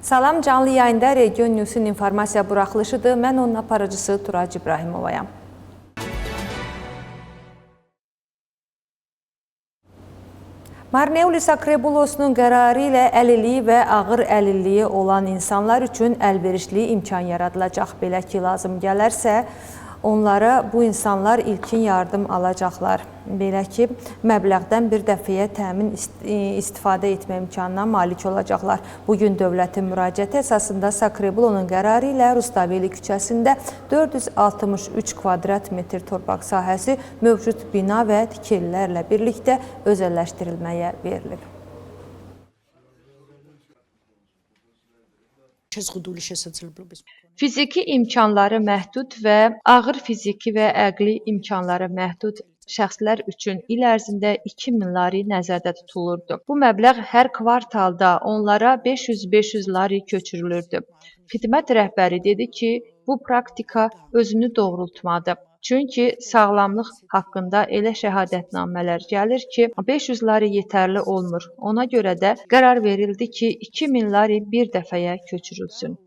Salam, canlı yayında Region News'un informasiya buraxılışıdır. Mən onun aparıcısı Turac İbrahimovayam. Marneuli Sakrebulosunun qərarı ilə əlilliyi və ağır əlilliyi olan insanlar üçün əlverişli imkan yaradılacaq. Belə ki, lazım gələrsə, onlara bu insanlar ilkin yardım alacaqlar. Belə ki, məbləğdən bir dəfəyə təmin istifadə etmə imkanına malik olacaqlar. Bugün dövlətin müraciəti əsasında Sakrebulonun qərarı ilə Rustaveli küçəsində 463 kvadrat metr torpaq sahəsi mövcud bina və tikililərlə birlikdə özəlləşdirilməyə verilib. Fiziki imkanları məhdud və ağır fiziki və əqli imkanları məhdud şəxslər üçün il ərzində 2000 lari nəzərdə tutulurdu. Bu məbləğ hər kvartalda onlara 500 lari köçürülürdü. Xidmət rəhbəri dedi ki, bu praktika özünü doğrultmadı. Çünki sağlamlıq haqqında elə şəhadətnamələr gəlir ki, 500 lari yetərli olmur. Ona görə də qərar verildi ki, 2000 lari bir dəfəyə köçürülsün.